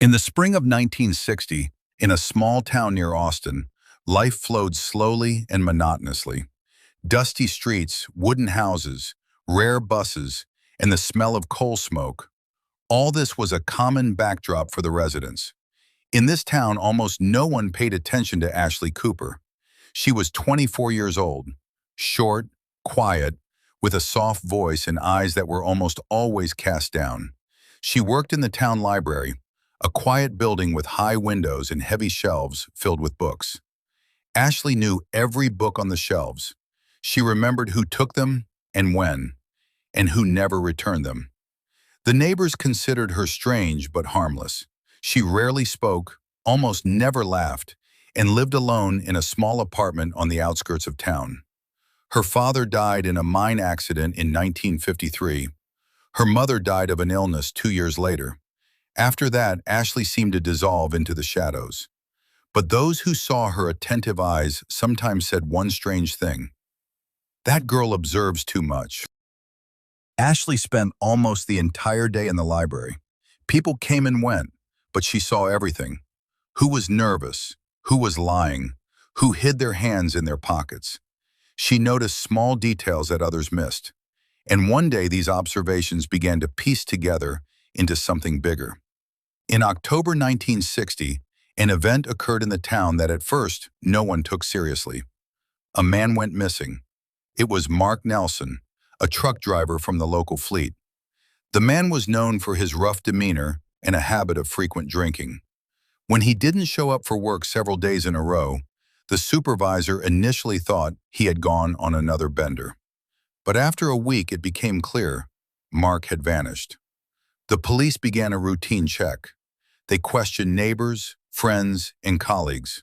In the spring of 1960, in a small town near Austin, life flowed slowly and monotonously. Dusty streets, wooden houses, rare buses, and the smell of coal smoke. All this was a common backdrop for the residents. In this town, almost no one paid attention to Ashley Cooper. She was 24 years old, short, quiet, with a soft voice and eyes that were almost always cast down. She worked in the town library, a quiet building with high windows and heavy shelves filled with books. Ashley knew every book on the shelves. She remembered who took them and when, and who never returned them. The neighbors considered her strange but harmless. She rarely spoke, almost never laughed, and lived alone in a small apartment on the outskirts of town. Her father died in a mine accident in 1953. Her mother died of an illness 2 years later. After that, Ashley seemed to dissolve into the shadows. But those who saw her attentive eyes sometimes said one strange thing. That girl observes too much. Ashley spent almost the entire day in the library. People came and went, but she saw everything. Who was nervous, who was lying, who hid their hands in their pockets. She noticed small details that others missed. And one day these observations began to piece together into something bigger. In October 1960, an event occurred in the town that at first no one took seriously. A man went missing. It was Mark Nelson, a truck driver from the local fleet. The man was known for his rough demeanor and a habit of frequent drinking. When he didn't show up for work several days in a row, the supervisor initially thought he had gone on another bender. But after a week, it became clear Mark had vanished. The police began a routine check. They questioned neighbors, friends, and colleagues,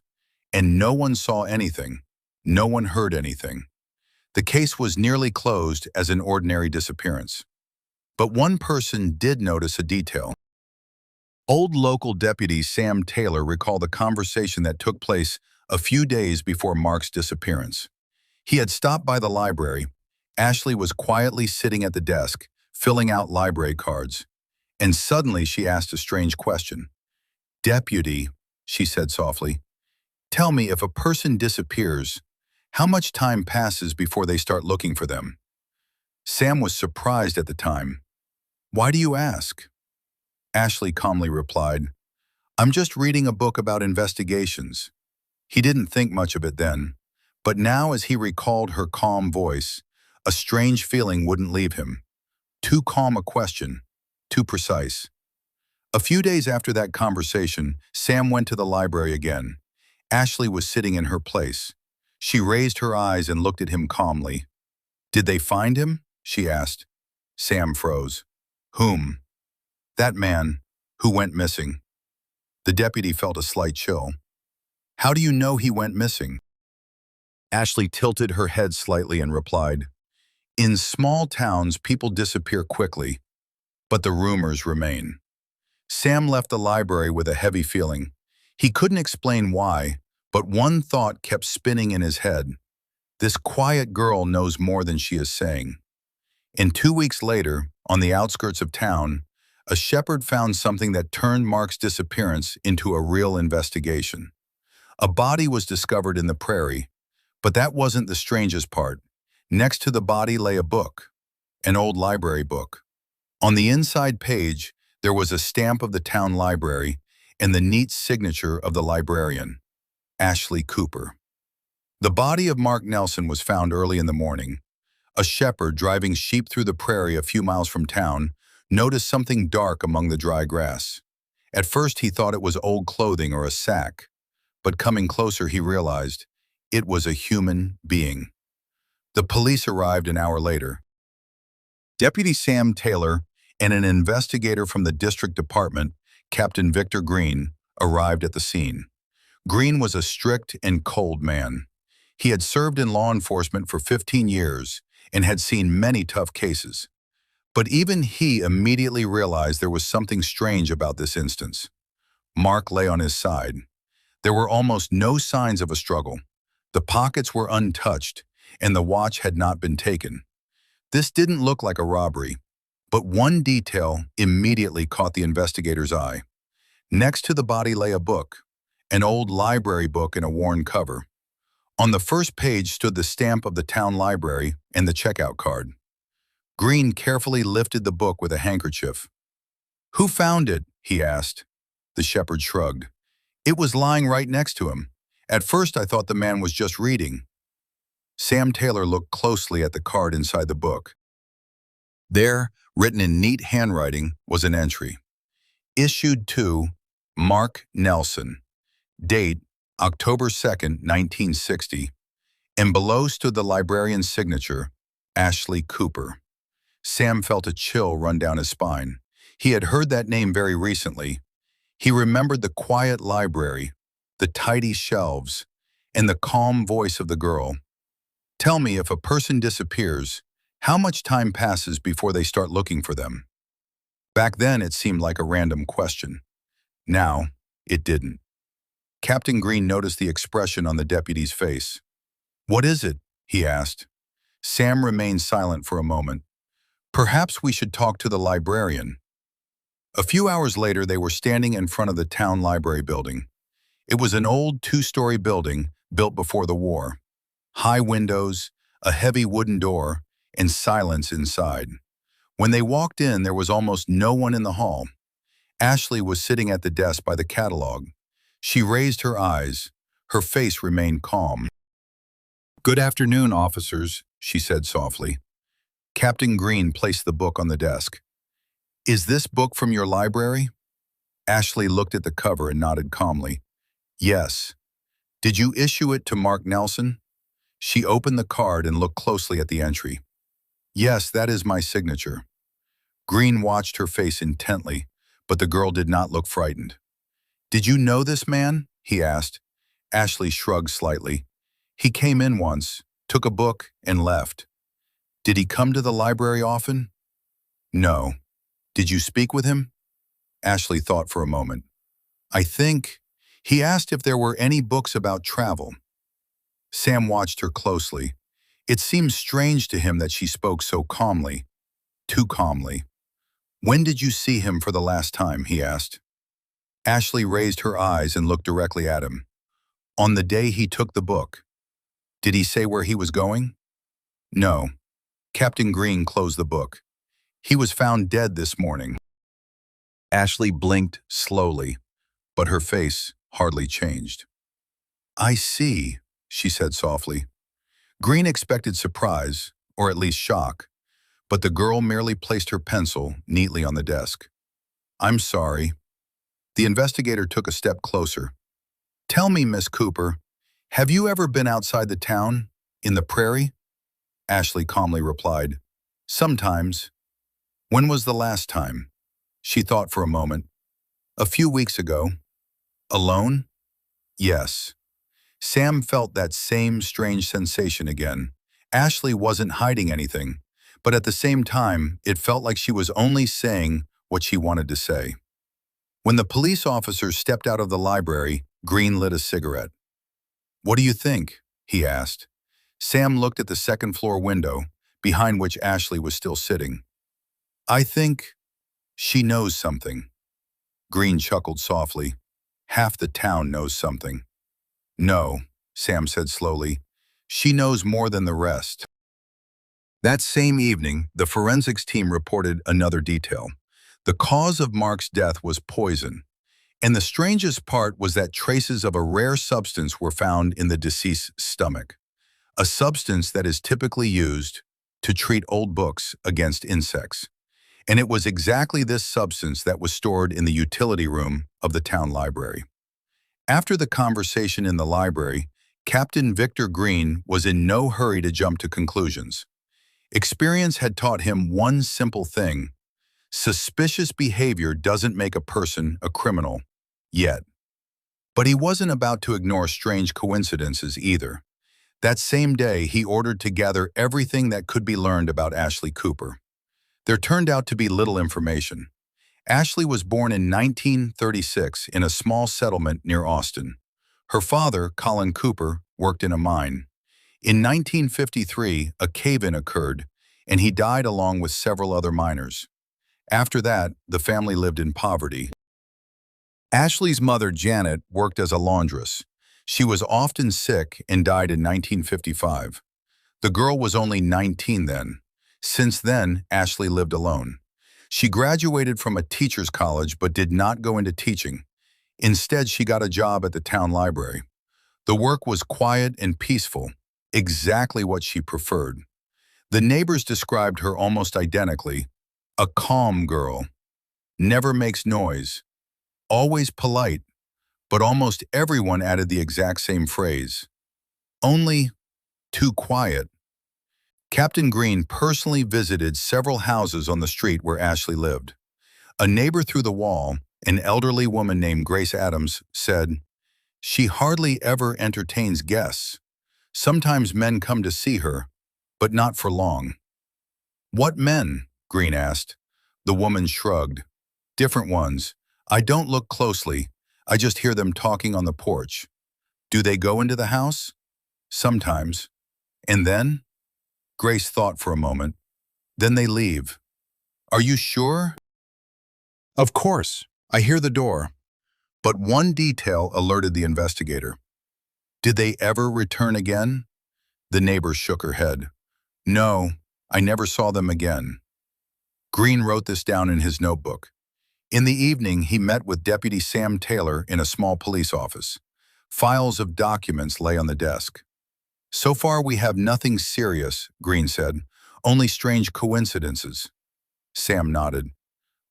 and no one saw anything. No one heard anything. The case was nearly closed as an ordinary disappearance. But one person did notice a detail. Old local deputy Sam Taylor recalled a conversation that took place a few days before Mark's disappearance. He had stopped by the library. Ashley was quietly sitting at the desk, filling out library cards. And suddenly she asked a strange question. "Deputy," she said softly, "tell me, if a person disappears, how much time passes before they start looking for them?" Sam was surprised at the time. "Why do you ask?" Ashley calmly replied, "I'm just reading a book about investigations." He didn't think much of it then, but now as he recalled her calm voice, a strange feeling wouldn't leave him. Too calm a question, too precise. A few days after that conversation, Sam went to the library again. Ashley was sitting in her place. She raised her eyes and looked at him calmly. "Did they find him?" she asked. Sam froze. "Whom?" "That man, who went missing." The deputy felt a slight chill. "How do you know he went missing?" Ashley tilted her head slightly and replied, "In small towns, people disappear quickly, but the rumors remain." Sam left the library with a heavy feeling. He couldn't explain why, but one thought kept spinning in his head. This quiet girl knows more than she is saying. And 2 weeks later, on the outskirts of town, a shepherd found something that turned Mark's disappearance into a real investigation. A body was discovered in the prairie, but that wasn't the strangest part. Next to the body lay a book, an old library book. On the inside page, there was a stamp of the town library and the neat signature of the librarian, Ashley Cooper. The body of Mark Nelson was found early in the morning. A shepherd driving sheep through the prairie a few miles from town noticed something dark among the dry grass. At first he thought it was old clothing or a sack, but coming closer he realized it was a human being. The police arrived an hour later. Deputy Sam Taylor and an investigator from the district department, Captain Victor Green, arrived at the scene. Green was a strict and cold man. He had served in law enforcement for 15 years and had seen many tough cases. But even he immediately realized there was something strange about this instance. Mark lay on his side. There were almost no signs of a struggle. The pockets were untouched, and the watch had not been taken. This didn't look like a robbery, but one detail immediately caught the investigator's eye. Next to the body lay a book, an old library book in a worn cover. On the first page stood the stamp of the town library and the checkout card. Green carefully lifted the book with a handkerchief. "Who found it?" he asked. The shepherd shrugged. "It was lying right next to him. At first I thought the man was just reading." Sam Taylor looked closely at the card inside the book. There, written in neat handwriting, was an entry. Issued to Mark Nelson. Date, October 2nd, 1960. And below stood the librarian's signature, Ashley Cooper. Sam felt a chill run down his spine. He had heard that name very recently. He remembered the quiet library, the tidy shelves, and the calm voice of the girl. "Tell me, if a person disappears, how much time passes before they start looking for them?" Back then, it seemed like a random question. Now, it didn't. Captain Green noticed the expression on the deputy's face. "What is it?" he asked. Sam remained silent for a moment. "Perhaps we should talk to the librarian." A few hours later, they were standing in front of the town library building. It was an old two-story building built before the war. High windows, a heavy wooden door, and silence inside. When they walked in, there was almost no one in the hall. Ashley was sitting at the desk by the catalog. She raised her eyes. Her face remained calm. "Good afternoon, officers," she said softly. Captain Green placed the book on the desk. "Is this book from your library?" Ashley looked at the cover and nodded calmly. "Yes." "Did you issue it to Mark Nelson?" She opened the card and looked closely at the entry. "Yes, that is my signature." Green watched her face intently, but the girl did not look frightened. "Did you know this man?" he asked. Ashley shrugged slightly. "He came in once, took a book, and left." "Did he come to the library often?" "No." "Did you speak with him?" Ashley thought for a moment. "I think he asked if there were any books about travel." Sam watched her closely. It seemed strange to him that she spoke so calmly, too calmly. "When did you see him for the last time?" he asked. Ashley raised her eyes and looked directly at him. "On the day he took the book." "Did he say where he was going?" "No." Captain Green closed the book. "He was found dead this morning." Ashley blinked slowly, but her face hardly changed. "I see," she said softly. Green expected surprise, or at least shock, but the girl merely placed her pencil neatly on the desk. "I'm sorry." The investigator took a step closer. "Tell me, Miss Cooper, have you ever been outside the town, in the prairie?" Ashley calmly replied, "Sometimes." "When was the last time?" She thought for a moment. "A few weeks ago." "Alone?" "Yes." Sam felt that same strange sensation again. Ashley wasn't hiding anything, but at the same time, it felt like she was only saying what she wanted to say. When the police officer stepped out of the library, Green lit a cigarette. "What do you think?" he asked. Sam looked at the second-floor window, behind which Ashley was still sitting. "I think she knows something." Green chuckled softly. "Half the town knows something." "No," Sam said slowly. "She knows more than the rest." That same evening, the forensics team reported another detail. The cause of Mark's death was poison, and the strangest part was that traces of a rare substance were found in the deceased's stomach, a substance that is typically used to treat old books against insects. And it was exactly this substance that was stored in the utility room of the town library. After the conversation in the library, Captain Victor Green was in no hurry to jump to conclusions. Experience had taught him one simple thing: suspicious behavior doesn't make a person a criminal, yet. But he wasn't about to ignore strange coincidences either. That same day, he ordered to gather everything that could be learned about Ashley Cooper. There turned out to be little information. Ashley was born in 1936 in a small settlement near Austin. Her father, Colin Cooper, worked in a mine. In 1953, a cave-in occurred, and he died along with several other miners. After that, the family lived in poverty. Ashley's mother, Janet, worked as a laundress. She was often sick and died in 1955. The girl was only 19 then. Since then, Ashley lived alone. She graduated from a teacher's college but did not go into teaching. Instead, she got a job at the town library. The work was quiet and peaceful, exactly what she preferred. The neighbors described her almost identically: a calm girl, never makes noise, always polite, but almost everyone added the exact same phrase: only too quiet. Captain Green personally visited several houses on the street where Ashley lived. A neighbor through the wall, an elderly woman named Grace Adams, said, "She hardly ever entertains guests. Sometimes men come to see her, but not for long." "What men?" Green asked. The woman shrugged. "Different ones. I don't look closely. I just hear them talking on the porch." "Do they go into the house?" "Sometimes." "And then?" Grace thought for a moment. "Then they leave." "Are you sure?" "Of course. I hear the door." But one detail alerted the investigator. "Did they ever return again?" The neighbor shook her head. "No, I never saw them again." Green wrote this down in his notebook. In the evening, he met with Deputy Sam Taylor in a small police office. Files of documents lay on the desk. "So far, we have nothing serious," Green said. "Only strange coincidences." Sam nodded.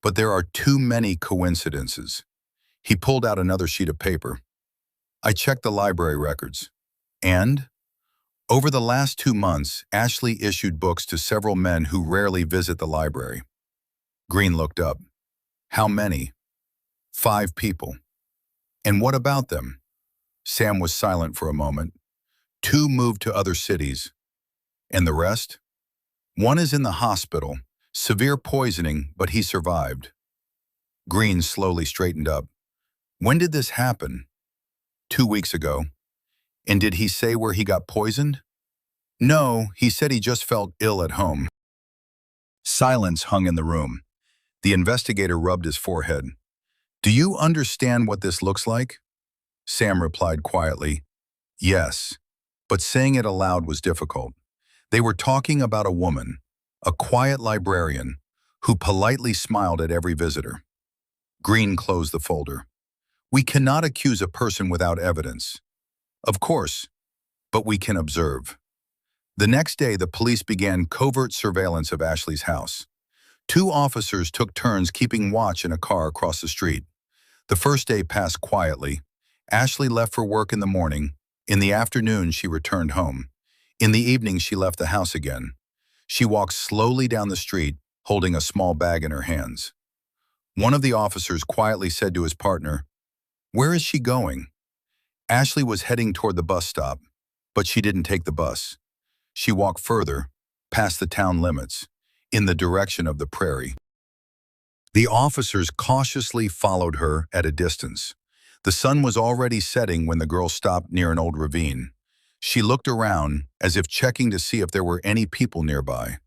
"But there are too many coincidences." He pulled out another sheet of paper. "I checked the library records. And?" "Over the last 2 months, Ashley issued books to several men who rarely visit the library." Green looked up. "How many?" "5 people." "And what about them?" Sam was silent for a moment. "2 moved to other cities." "And the rest?" "One is in the hospital. Severe poisoning, but he survived." Green slowly straightened up. "When did this happen?" 2 weeks ago." "And did he say where he got poisoned?" "No, he said he just felt ill at home." Silence hung in the room. The investigator rubbed his forehead. "Do you understand what this looks like?" Sam replied quietly, "Yes," but saying it aloud was difficult. They were talking about a woman, a quiet librarian, who politely smiled at every visitor. Green closed the folder. "We cannot accuse a person without evidence." "Of course, but we can observe." The next day, the police began covert surveillance of Ashley's house. 2 officers took turns keeping watch in a car across the street. The first day passed quietly. Ashley left for work in the morning. In the afternoon, she returned home. In the evening, she left the house again. She walked slowly down the street, holding a small bag in her hands. One of the officers quietly said to his partner, "Where is she going?" Ashley was heading toward the bus stop, but she didn't take the bus. She walked further, past the town limits, in the direction of the prairie. The officers cautiously followed her at a distance. The sun was already setting when the girl stopped near an old ravine. She looked around, as if checking to see if there were any people nearby.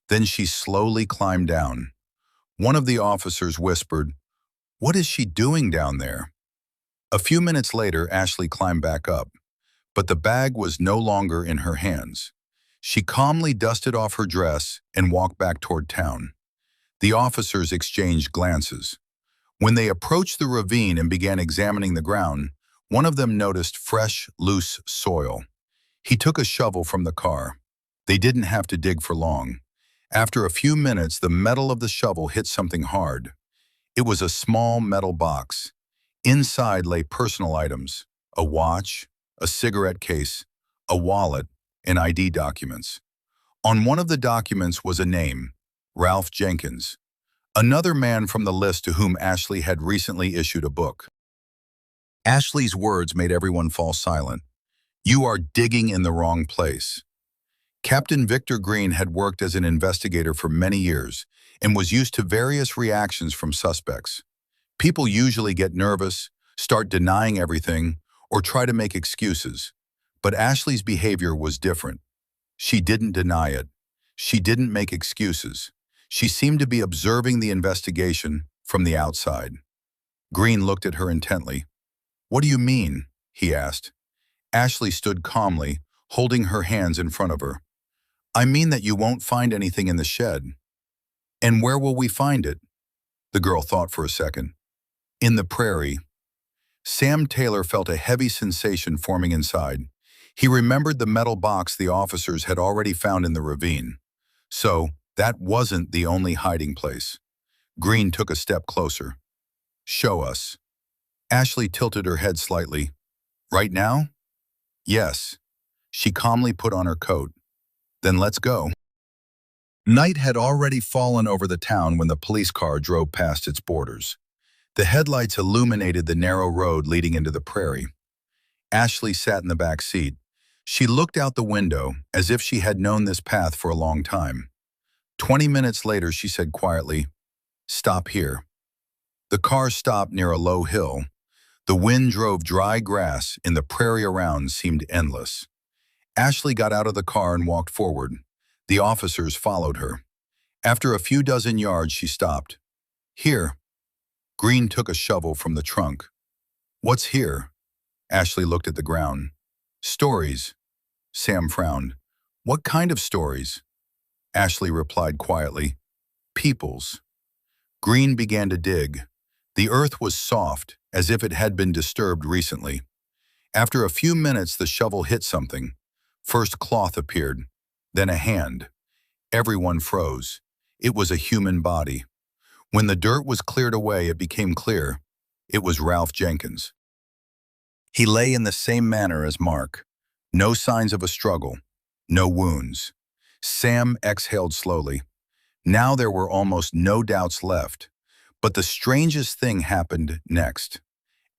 Then she slowly climbed down. One of the officers whispered, "What is she doing down there?" A few minutes later, Ashley climbed back up, but the bag was no longer in her hands. She calmly dusted off her dress and walked back toward town. The officers exchanged glances. When they approached the ravine and began examining the ground, one of them noticed fresh, loose soil. He took a shovel from the car. They didn't have to dig for long. After a few minutes, the metal of the shovel hit something hard. It was a small metal box. Inside lay personal items: a watch, a cigarette case, a wallet, and ID documents. On one of the documents was a name: Ralph Jenkins, another man from the list to whom Ashley had recently issued a book. Ashley's words made everyone fall silent. "You are digging in the wrong place." Captain Victor Green had worked as an investigator for many years and was used to various reactions from suspects. People usually get nervous, start denying everything, or try to make excuses. But Ashley's behavior was different. She didn't deny it. She didn't make excuses. She seemed to be observing the investigation from the outside. Green looked at her intently. "What do you mean?" he asked. Ashley stood calmly, holding her hands in front of her. "I mean that you won't find anything in the shed." "And where will we find it?" The girl thought for a second. "In the prairie." Sam Taylor felt a heavy sensation forming inside. He remembered the metal box the officers had already found in the ravine. So, that wasn't the only hiding place. Green took a step closer. "Show us." Ashley tilted her head slightly. "Right now?" "Yes." She calmly put on her coat. "Then let's go." Night had already fallen over the town when the police car drove past its borders. The headlights illuminated the narrow road leading into the prairie. Ashley sat in the back seat. She looked out the window as if she had known this path for a long time. 20 minutes later, she said quietly, "Stop here." The car stopped near a low hill. The wind drove dry grass, and the prairie around seemed endless. Ashley got out of the car and walked forward. The officers followed her. After a few dozen yards, she stopped. "Here." Green took a shovel from the trunk. "What's here?" Ashley looked at the ground. "Stories." Sam frowned. "What kind of stories?" Ashley replied quietly, "People's." Green began to dig. The earth was soft, as if it had been disturbed recently. After a few minutes, the shovel hit something. First cloth appeared, then a hand. Everyone froze. It was a human body. When the dirt was cleared away, it became clear. It was Ralph Jenkins. He lay in the same manner as Mark. No signs of a struggle. No wounds. Sam exhaled slowly. Now there were almost no doubts left. But the strangest thing happened next.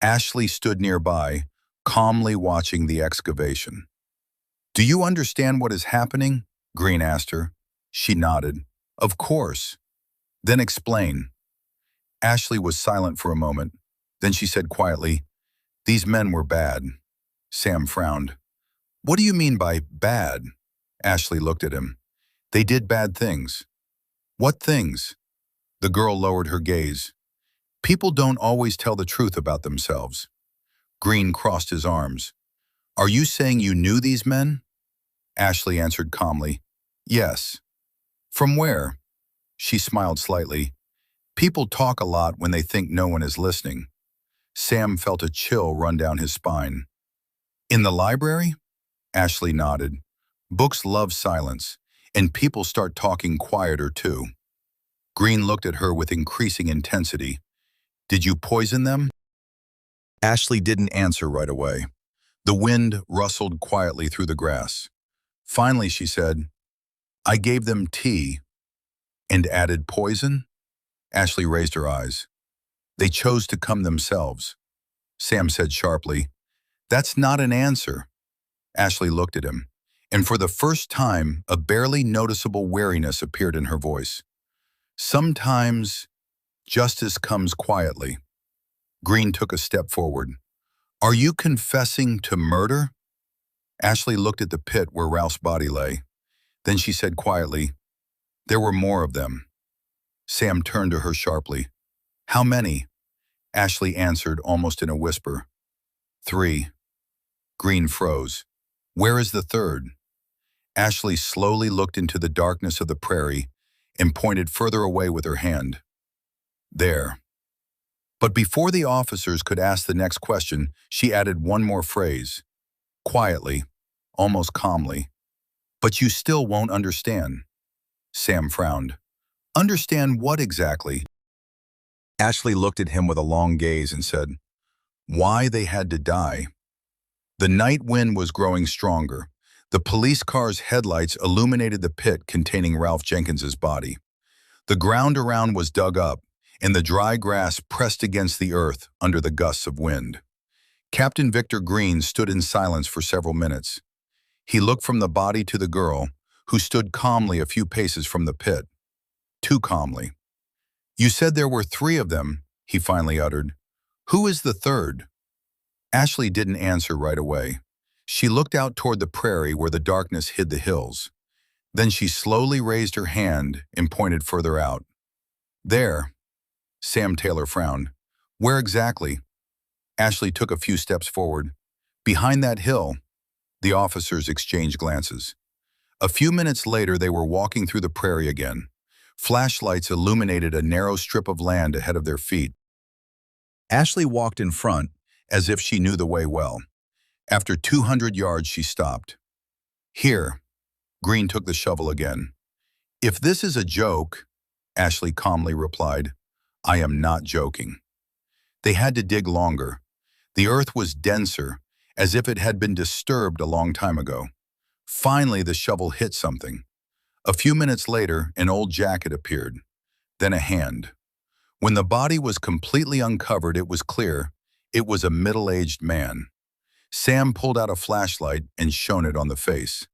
Ashley stood nearby, calmly watching the excavation. "Do you understand what is happening?" Green asked her. She nodded. "Of course." "Then explain." Ashley was silent for a moment. Then she said quietly, "These men were bad." Sam frowned. "What do you mean by bad?" Ashley looked at him. "They did bad things." "What things?" The girl lowered her gaze. "People don't always tell the truth about themselves." Green crossed his arms. "Are you saying you knew these men?" Ashley answered calmly, "Yes." "From where?" She smiled slightly. "People talk a lot when they think no one is listening." Sam felt a chill run down his spine. "In the library?" Ashley nodded. "Books love silence, and people start talking quieter too." Green looked at her with increasing intensity. "Did you poison them?" Ashley didn't answer right away. The wind rustled quietly through the grass. Finally, she said, "I gave them tea." "And added poison?" Ashley raised her eyes. "They chose to come themselves." Sam said sharply, "That's not an answer." Ashley looked at him, and for the first time, a barely noticeable wariness appeared in her voice. "Sometimes justice comes quietly." Green took a step forward. "Are you confessing to murder?" Ashley looked at the pit where Ralph's body lay. Then she said quietly, "There were more of them." Sam turned to her sharply. "How many?" Ashley answered almost in a whisper. "3." Green froze. "Where is the third?" Ashley slowly looked into the darkness of the prairie and pointed further away with her hand. "There." But before the officers could ask the next question, she added one more phrase. Quietly, almost calmly. "But you still won't understand." Sam frowned. "Understand what exactly?" Ashley looked at him with a long gaze and said, "Why they had to die." The night wind was growing stronger. The police car's headlights illuminated the pit containing Ralph Jenkins's body. The ground around was dug up, and the dry grass pressed against the earth under the gusts of wind. Captain Victor Green stood in silence for several minutes. He looked from the body to the girl, who stood calmly a few paces from the pit. Too calmly. "You said there were 3 of them," he finally uttered. "Who is the third?" Ashley didn't answer right away. She looked out toward the prairie where the darkness hid the hills. Then she slowly raised her hand and pointed further out. "There." Sam Taylor frowned. Where exactly? Ashley took a few steps forward. Behind that hill, the officers exchanged glances. A few minutes later, they were walking through the prairie again. Flashlights illuminated a narrow strip of land ahead of their feet. Ashley walked in front, as if she knew the way well. After 200 yards, she stopped. Here, Green took the shovel again. If this is a joke, Ashley calmly replied, I am not joking. They had to dig longer. The earth was denser, as if it had been disturbed a long time ago. Finally, the shovel hit something. A few minutes later, an old jacket appeared, then a hand. When the body was completely uncovered, it was clear it was a middle-aged man. Sam pulled out a flashlight and shone it on the face.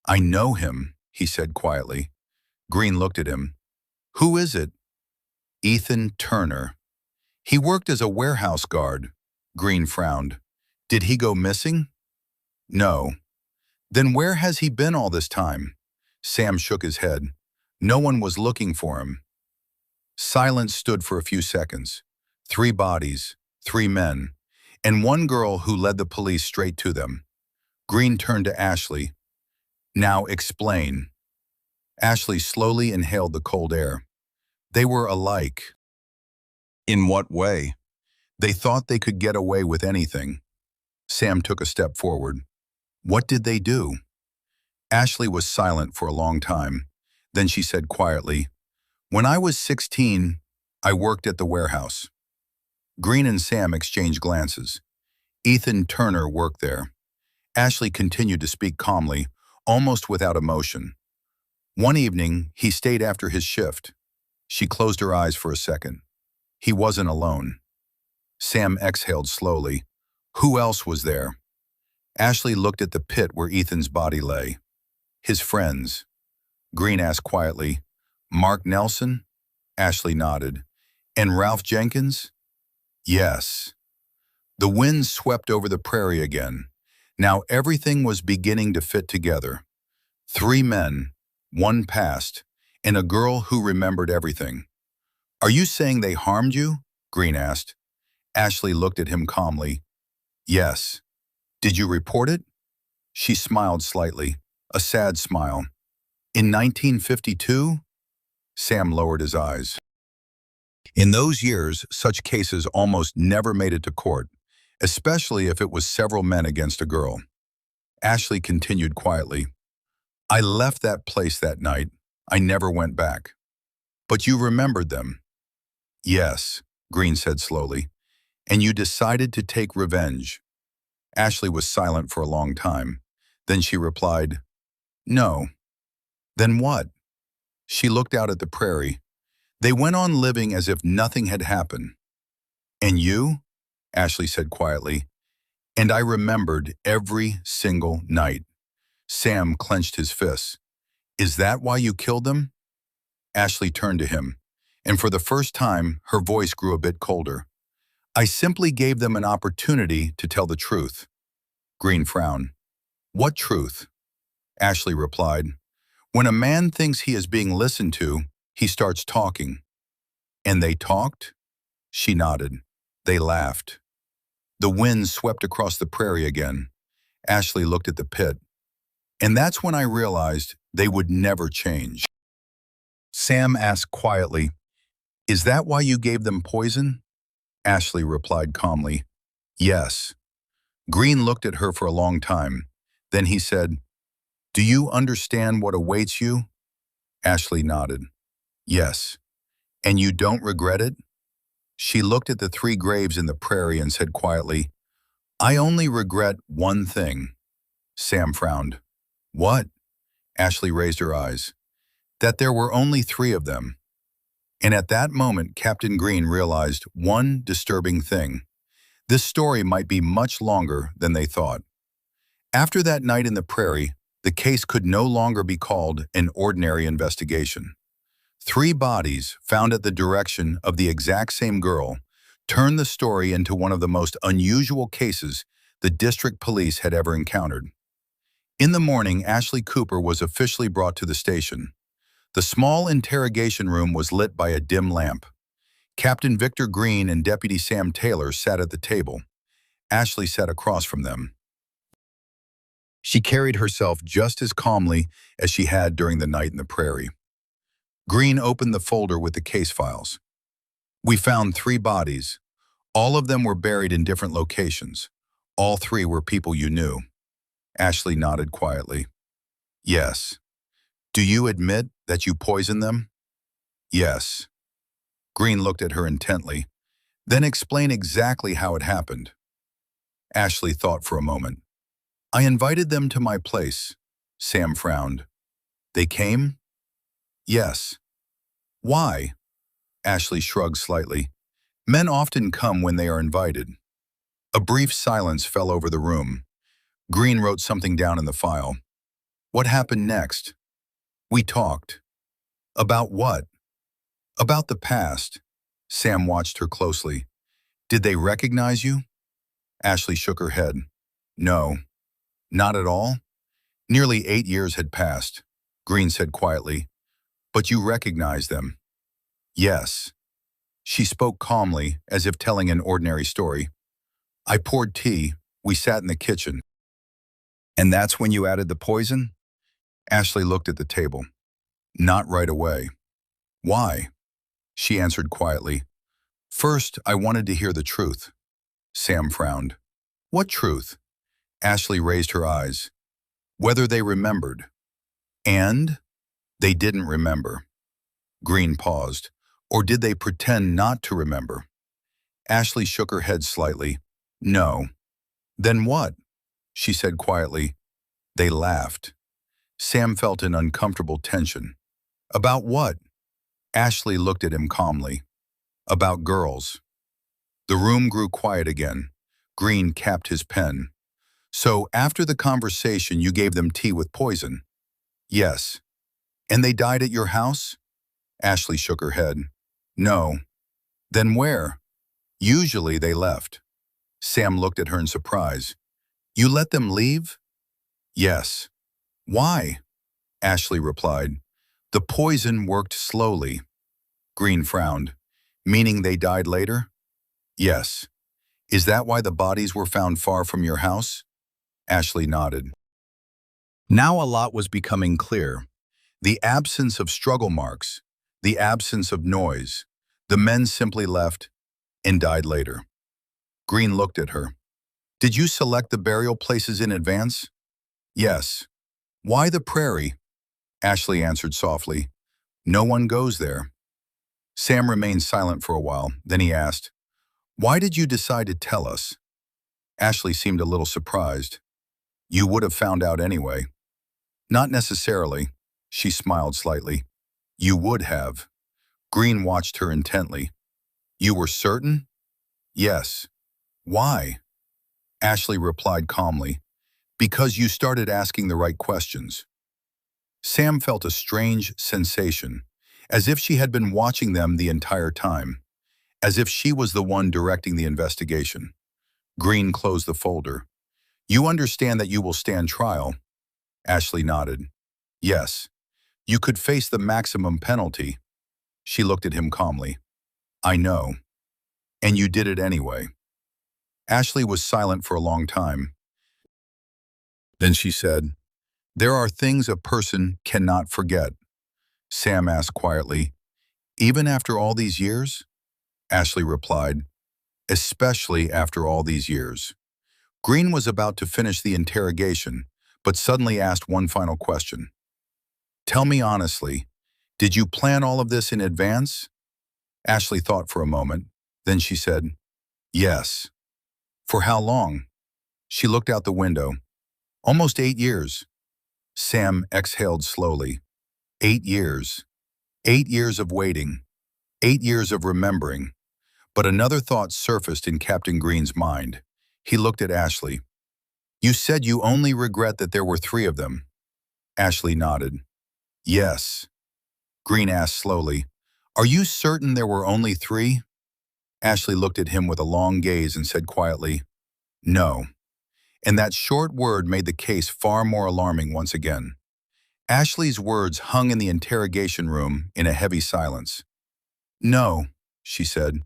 I know him, he said quietly. Green looked at him. Who is it? Ethan Turner. He worked as a warehouse guard. Green frowned. Did he go missing? No. Then where has he been all this time? Sam shook his head. No one was looking for him. Silence stood for a few seconds. 3 bodies, 3 men, and one girl who led the police straight to them. Green turned to Ashley. Now explain. Ashley slowly inhaled the cold air. They were alike. In what way? They thought they could get away with anything. Sam took a step forward. What did they do? Ashley was silent for a long time. Then she said quietly, When I was 16, I worked at the warehouse. Green and Sam exchanged glances. Ethan Turner worked there. Ashley continued to speak calmly, almost without emotion. One evening, he stayed after his shift. She closed her eyes for a second. He wasn't alone. Sam exhaled slowly. Who else was there? Ashley looked at the pit where Ethan's body lay. His friends. Green asked quietly, Mark Nelson? Ashley nodded. And Ralph Jenkins? Yes. The wind swept over the prairie again. Now everything was beginning to fit together. 3 men, 1 past, and a girl who remembered everything. Are you saying they harmed you? Green asked. Ashley looked at him calmly. Yes. Did you report it? She smiled slightly, a sad smile. In 1952? Sam lowered his eyes. In those years, such cases almost never made it to court, especially if it was several men against a girl. Ashley continued quietly. I left that place that night. I never went back. But you remembered them. Yes, Green said slowly. And you decided to take revenge. Ashley was silent for a long time. Then she replied, No. Then what? She looked out at the prairie. They went on living as if nothing had happened. And you? Ashley said quietly. And I remembered every single night. Sam clenched his fists. Is that why you killed them? Ashley turned to him, and for the first time, her voice grew a bit colder. I simply gave them an opportunity to tell the truth. Green frowned. What truth? Ashley replied. When a man thinks he is being listened to, he starts talking. And they talked? She nodded. They laughed. The wind swept across the prairie again. Ashley looked at the pit. And that's when I realized they would never change. Sam asked quietly, Is that why you gave them poison? Ashley replied calmly, Yes. Green looked at her for a long time. Then he said, Do you understand what awaits you? Ashley nodded. Yes. And you don't regret it? She looked at the 3 graves in the prairie and said quietly, I only regret one thing. Sam frowned. What? Ashley raised her eyes. That there were only 3 of them. And at that moment, Captain Green realized one disturbing thing. This story might be much longer than they thought. After that night in the prairie, the case could no longer be called an ordinary investigation. 3 bodies found at the direction of the exact same girl turned the story into one of the most unusual cases the district police had ever encountered. In the morning, Ashley Cooper was officially brought to the station. The small interrogation room was lit by a dim lamp. Captain Victor Green and Deputy Sam Taylor sat at the table. Ashley sat across from them. She carried herself just as calmly as she had during the night in the prairie. Green opened the folder with the case files. We found 3 bodies. All of them were buried in different locations. All 3 were people you knew. Ashley nodded quietly. Yes. Do you admit that you poisoned them? Yes. Green looked at her intently. Then explain exactly how it happened. Ashley thought for a moment. I invited them to my place. Sam frowned. They came? Yes. Why? Ashley shrugged slightly. Men often come when they are invited. A brief silence fell over the room. Green wrote something down in the file. What happened next? We talked. About what? About the past. Sam watched her closely. Did they recognize you? Ashley shook her head. No. Not at all? Nearly 8 years had passed. Green said quietly. But you recognize them? Yes. She spoke calmly, as if telling an ordinary story. I poured tea. We sat in the kitchen. And that's when you added the poison? Ashley looked at the table. Not right away. Why? She answered quietly. First, I wanted to hear the truth. Sam frowned. What truth? Ashley raised her eyes. Whether they remembered. And? They didn't remember. Green paused. Or did they pretend not to remember? Ashley shook her head slightly. No. Then what? She said quietly. They laughed. Sam felt an uncomfortable tension. About what? Ashley looked at him calmly. About girls. The room grew quiet again. Green capped his pen. So after the conversation you gave them tea with poison? Yes. And they died at your house? Ashley shook her head. No. Then where? Usually they left. Sam looked at her in surprise. You let them leave? Yes. Why? Ashley replied. The poison worked slowly. Green frowned. Meaning they died later? Yes. Is that why the bodies were found far from your house? Ashley nodded. Now a lot was becoming clear. The absence of struggle marks, the absence of noise. The men simply left and died later. Green looked at her. Did you select the burial places in advance? Yes. Why the prairie? Ashley answered softly. No one goes there. Sam remained silent for a while. Then he asked, why did you decide to tell us? Ashley seemed a little surprised. You would have found out anyway. Not necessarily. She smiled slightly. You would have. Green watched her intently. You were certain? Yes. Why? Ashley replied calmly. Because you started asking the right questions. Sam felt a strange sensation, as if she had been watching them the entire time, as if she was the one directing the investigation. Green closed the folder. You understand that you will stand trial? Ashley nodded. Yes. You could face the maximum penalty. She looked at him calmly. I know. And you did it anyway. Ashley was silent for a long time. Then she said, there are things a person cannot forget. Sam asked quietly, even after all these years? Ashley replied, especially after all these years. Green was about to finish the interrogation, but suddenly asked one final question. Tell me honestly, did you plan all of this in advance? Ashley thought for a moment. Then she said, yes. For how long? She looked out the window. Almost 8 years. Sam exhaled slowly. 8 years. 8 years of waiting. 8 years of remembering. But another thought surfaced in Captain Green's mind. He looked at Ashley. You said you only regret that there were 3 of them. Ashley nodded. Yes. Green asked slowly, are you certain there were only 3? Ashley looked at him with a long gaze and said quietly, no. And that short word made the case far more alarming once again. Ashley's words hung in the interrogation room in a heavy silence. No, she said.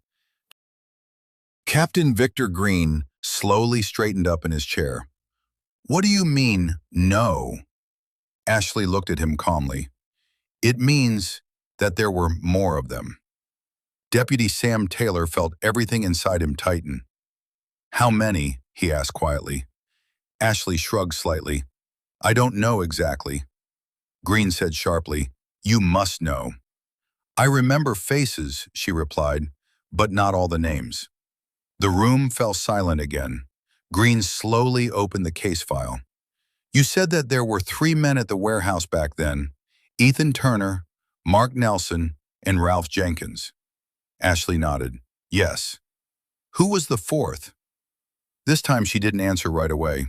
Captain Victor Green slowly straightened up in his chair. What do you mean, no? Ashley looked at him calmly. It means that there were more of them. Deputy Sam Taylor felt everything inside him tighten. How many? He asked quietly. Ashley shrugged slightly. I don't know exactly. Green said sharply, you must know. I remember faces, she replied, but not all the names. The room fell silent again. Green slowly opened the case file. You said that there were 3 men at the warehouse back then, Ethan Turner, Mark Nelson, and Ralph Jenkins. Ashley nodded. Yes. Who was the fourth? This time she didn't answer right away.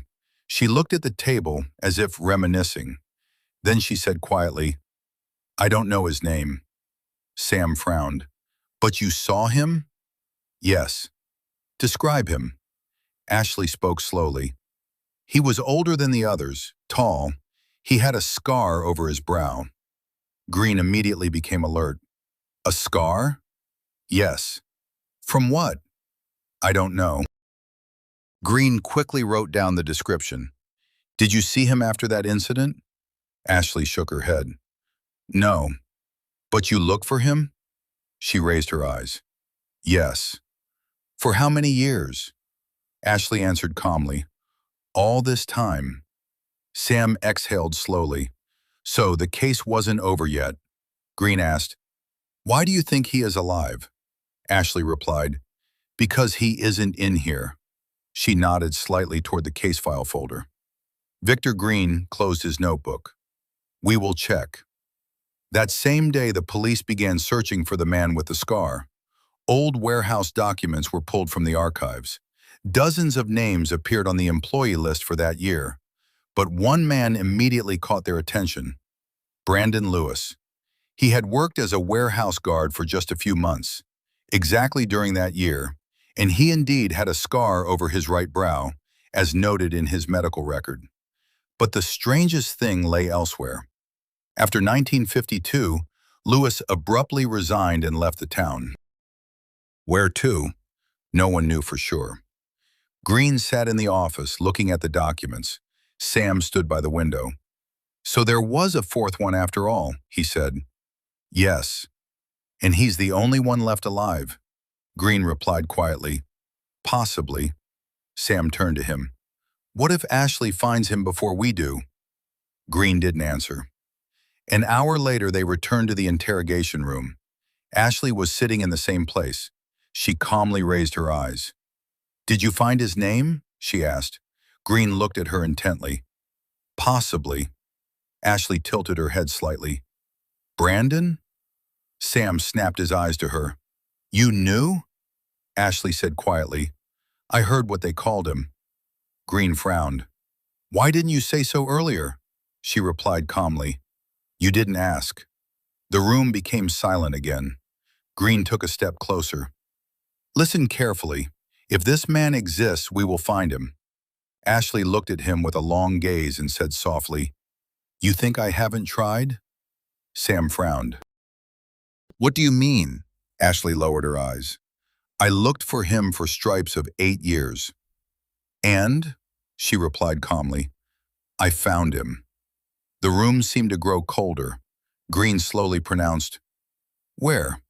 She looked at the table as if reminiscing. Then she said quietly, I don't know his name. Sam frowned. But you saw him? Yes. Describe him. Ashley spoke slowly. He was older than the others, tall. He had a scar over his brow. Green immediately became alert. A scar? Yes. From what? I don't know. Green quickly wrote down the description. Did you see him after that incident? Ashley shook her head. No. But you looked for him? She raised her eyes. Yes. For how many years? Ashley answered calmly. All this time. Sam exhaled slowly. So the case wasn't over yet. Green asked, why do you think he is alive? Ashley replied, because he isn't in here. She nodded slightly toward the case file folder. Victor Green closed his notebook. We will check. That same day, the police began searching for the man with the scar. Old warehouse documents were pulled from the archives. Dozens of names appeared on the employee list for that year. But one man immediately caught their attention. Brandon Lewis. He had worked as a warehouse guard for just a few months, exactly during that year, and he indeed had a scar over his right brow, as noted in his medical record. But the strangest thing lay elsewhere. After 1952, Lewis abruptly resigned and left the town. Where to? No one knew for sure. Green sat in the office looking at the documents. Sam stood by the window. So there was a fourth one after all, he said. Yes. And he's the only one left alive. Green replied quietly. Possibly. Sam turned to him. What if Ashley finds him before we do? Green didn't answer. An hour later, they returned to the interrogation room. Ashley was sitting in the same place. She calmly raised her eyes. Did you find his name? She asked. Green looked at her intently. Possibly. Ashley tilted her head slightly. Brandon? Sam snapped his eyes to her. You knew? Ashley said quietly. I heard what they called him. Green frowned. Why didn't you say so earlier? She replied calmly. You didn't ask. The room became silent again. Green took a step closer. Listen carefully. If this man exists, we will find him. Ashley looked at him with a long gaze and said softly, You think I haven't tried? Sam frowned. What do you mean? Ashley lowered her eyes. I looked for him for stripes of 8 years. And? She replied calmly. I found him. The room seemed to grow colder. Green slowly pronounced, Where?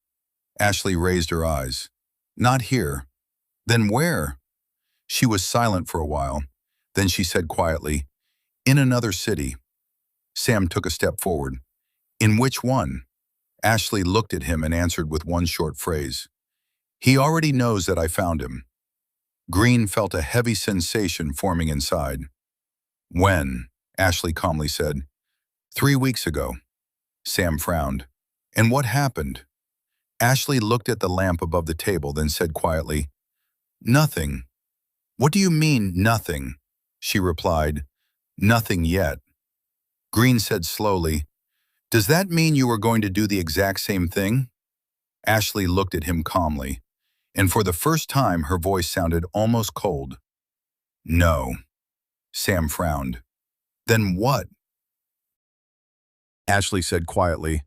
Ashley raised her eyes. Not here. Then where? She was silent for a while. Then she said quietly, In another city. Sam took a step forward. In which one? Ashley looked at him and answered with one short phrase. He already knows that I found him. Green felt a heavy sensation forming inside. When? Ashley calmly said. 3 weeks ago. Sam frowned. And what happened? Ashley looked at the lamp above the table, then said quietly, Nothing. What do you mean, nothing? She replied, Nothing yet. Green said slowly, Does that mean you are going to do the exact same thing? Ashley looked at him calmly, and for the first time her voice sounded almost cold. No. Sam frowned. Then what? Ashley said quietly,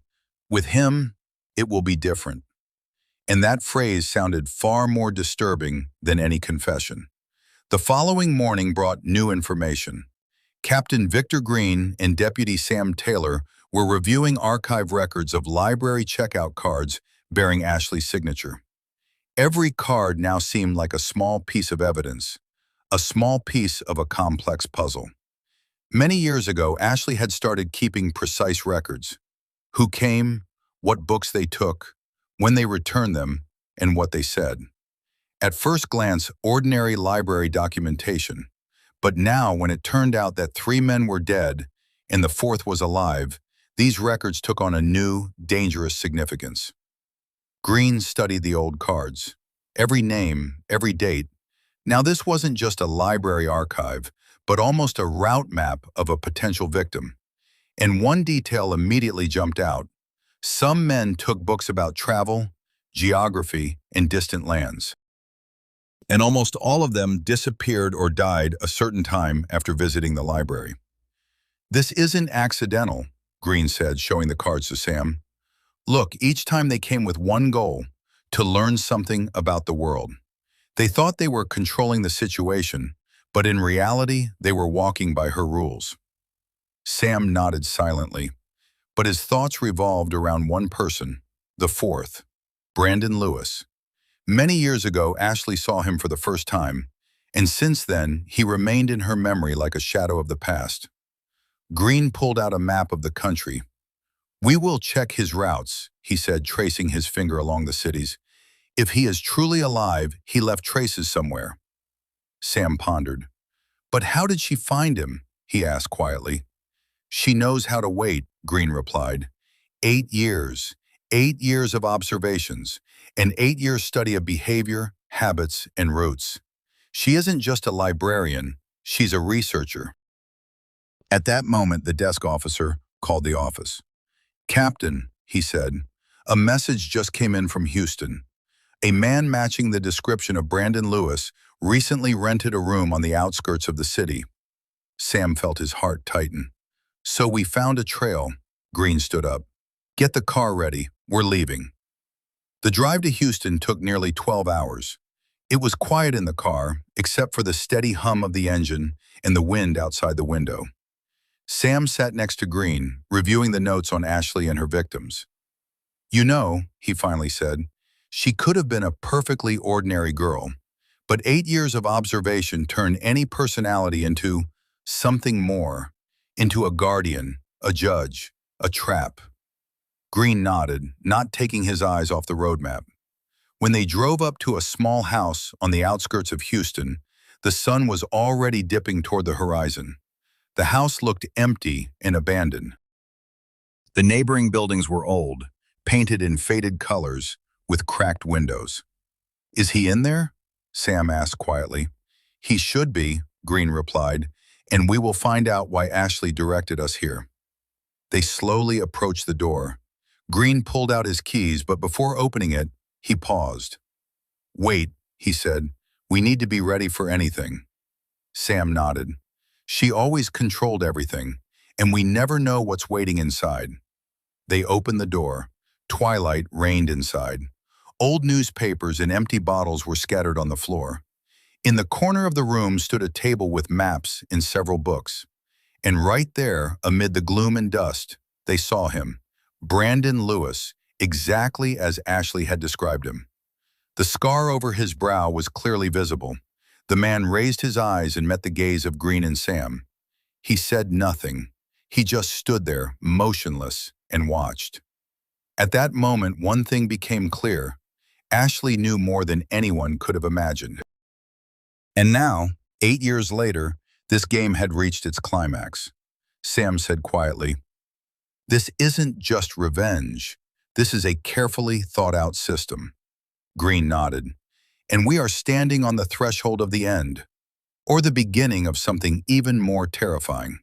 With him, it will be different. And that phrase sounded far more disturbing than any confession. The following morning brought new information. Captain Victor Green and Deputy Sam Taylor were reviewing archive records of library checkout cards bearing Ashley's signature. Every card now seemed like a small piece of evidence, a small piece of a complex puzzle. Many years ago, Ashley had started keeping precise records: who came, what books they took, when they returned them, and what they said. At first glance, ordinary library documentation. But now, when it turned out that 3 men were dead and the 4th was alive, these records took on a new, dangerous significance. Green studied the old cards. Every name, every date. Now this wasn't just a library archive, but almost a route map of a potential victim. And one detail immediately jumped out. Some men took books about travel, geography, and distant lands. And almost all of them disappeared or died a certain time after visiting the library. "This isn't accidental," Green said, showing the cards to Sam. "Look, each time they came with one goal: to learn something about the world. They thought they were controlling the situation, but in reality, they were walking by her rules." Sam nodded silently, but his thoughts revolved around one person, the 4th, Brandon Lewis. Many years ago, Ashley saw him for the first time, and since then, he remained in her memory like a shadow of the past. Green pulled out a map of the country. "We will check his routes," he said, tracing his finger along the cities. "If he is truly alive, he left traces somewhere." Sam pondered. "But how did she find him?" he asked quietly. "She knows how to wait," Green replied. 8 years. 8 years of observations. An 8-year study of behavior, habits, and roots. She isn't just a librarian, she's a researcher. At that moment, the desk officer called the office. "Captain," he said, "a message just came in from Houston. A man matching the description of Brandon Lewis recently rented a room on the outskirts of the city." Sam felt his heart tighten. "So we found a trail." Green stood up. "Get the car ready, we're leaving." The drive to Houston took nearly 12 hours. It was quiet in the car, except for the steady hum of the engine and the wind outside the window. Sam sat next to Green, reviewing the notes on Ashley and her victims. "You know," he finally said, "she could have been a perfectly ordinary girl, but 8 years of observation turned any personality into something more, into a guardian, a judge, a trap." Green nodded, not taking his eyes off the roadmap. When they drove up to a small house on the outskirts of Houston, the sun was already dipping toward the horizon. The house looked empty and abandoned. The neighboring buildings were old, painted in faded colors, with cracked windows. "Is he in there?" Sam asked quietly. "He should be," Green replied, "and we will find out why Ashley directed us here." They slowly approached the door. Green pulled out his keys, but before opening it, he paused. "Wait," he said, "we need to be ready for anything." Sam nodded. "She always controlled everything, and we never know what's waiting inside." They opened the door. Twilight reigned inside. Old newspapers and empty bottles were scattered on the floor. In the corner of the room stood a table with maps and several books. And right there, amid the gloom and dust, they saw him, Brandon Lewis, exactly as Ashley had described him. The scar over his brow was clearly visible. The man raised his eyes and met the gaze of Green and Sam. He said nothing. He just stood there, motionless, and watched. At that moment, one thing became clear. Ashley knew more than anyone could have imagined. And now, 8 years later, this game had reached its climax. Sam said quietly, "This isn't just revenge. This is a carefully thought-out system." Green nodded. "And we are standing on the threshold of the end, or the beginning of something even more terrifying."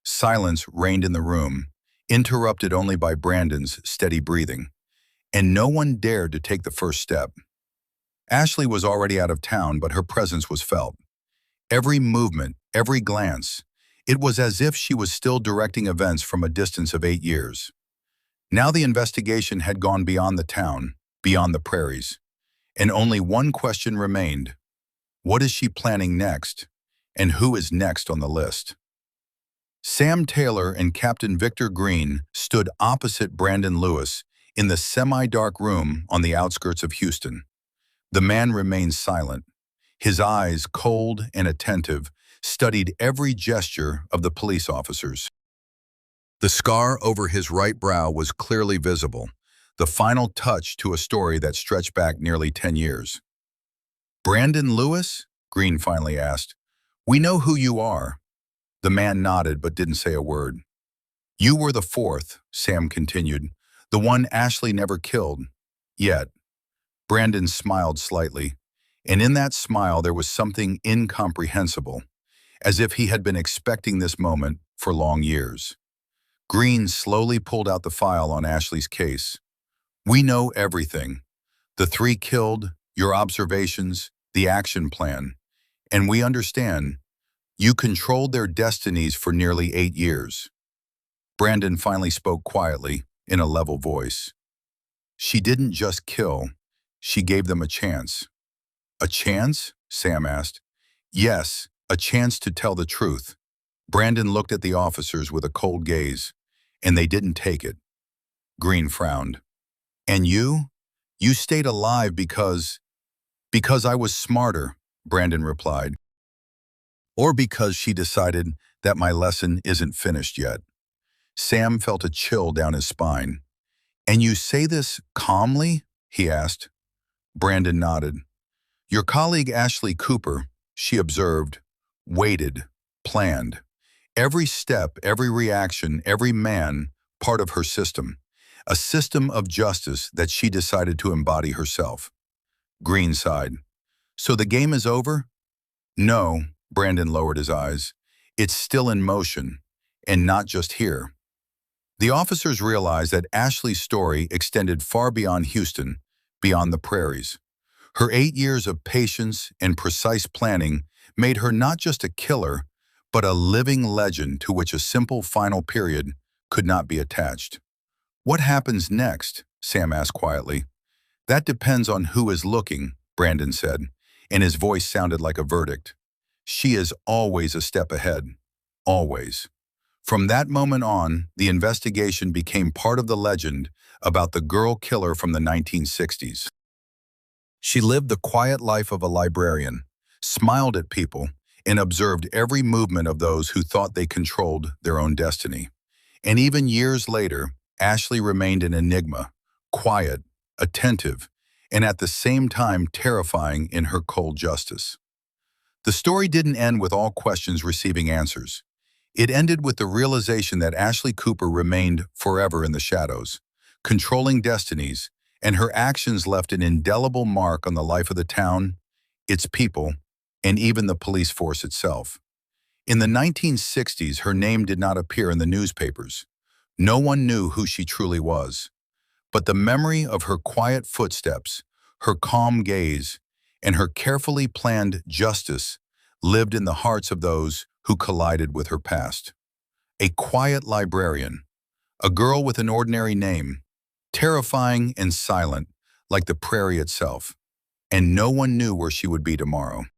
Silence reigned in the room, interrupted only by Brandon's steady breathing, and no one dared to take the first step. Ashley was already out of town, but her presence was felt. Every movement, every glance, it was as if she was still directing events from a distance of 8 years. Now the investigation had gone beyond the town, beyond the prairies. And only one question remained. What is she planning next? And who is next on the list? Sam Taylor and Captain Victor Green stood opposite Brandon Lewis in the semi-dark room on the outskirts of Houston. The man remained silent. His eyes, cold and attentive, studied every gesture of the police officers. The scar over his right brow was clearly visible, the final touch to a story that stretched back nearly 10 years. "Brandon Lewis?" Green finally asked. "We know who you are." The man nodded but didn't say a word. "You were the fourth," Sam continued, "the one Ashley never killed. Yet." Brandon smiled slightly, and in that smile there was something incomprehensible, as if he had been expecting this moment for long years. Green slowly pulled out the file on Ashley's case. "We know everything. The three killed, your observations, the action plan. And we understand. You controlled their destinies for nearly 8 years." Brandon finally spoke quietly, in a level voice. "She didn't just kill. She gave them a chance." "A chance?" Sam asked. "Yes, a chance to tell the truth." Brandon looked at the officers with a cold gaze, and they didn't take it. Green frowned. "And you? You stayed alive because I was smarter," Brandon replied. "Or because she decided that my lesson isn't finished yet." Sam felt a chill down his spine. "And you say this calmly?" he asked. Brandon nodded. "Your colleague Ashley Cooper," she observed, "waited, planned. Every step, every reaction, every man, part of her system. A system of justice that she decided to embody herself." Green sighed. "So the game is over?" "No," Brandon lowered his eyes. "It's still in motion, and not just here." The officers realized that Ashley's story extended far beyond Houston, beyond the prairies. Her 8 years of patience and precise planning made her not just a killer, but a living legend to which a simple final period could not be attached. "What happens next?" Sam asked quietly. "That depends on who is looking," Brandon said, and his voice sounded like a verdict. "She is always a step ahead. Always." From that moment on, the investigation became part of the legend about the girl killer from the 1960s. She lived the quiet life of a librarian, smiled at people, and observed every movement of those who thought they controlled their own destiny. And even years later, Ashley remained an enigma, quiet, attentive, and at the same time terrifying in her cold justice. The story didn't end with all questions receiving answers. It ended with the realization that Ashley Cooper remained forever in the shadows, controlling destinies, and her actions left an indelible mark on the life of the town, its people, and even the police force itself. In the 1960s, her name did not appear in the newspapers. No one knew who she truly was. But the memory of her quiet footsteps, her calm gaze, and her carefully planned justice lived in the hearts of those who collided with her past. A quiet librarian, a girl with an ordinary name, terrifying and silent like the prairie itself, and no one knew where she would be tomorrow.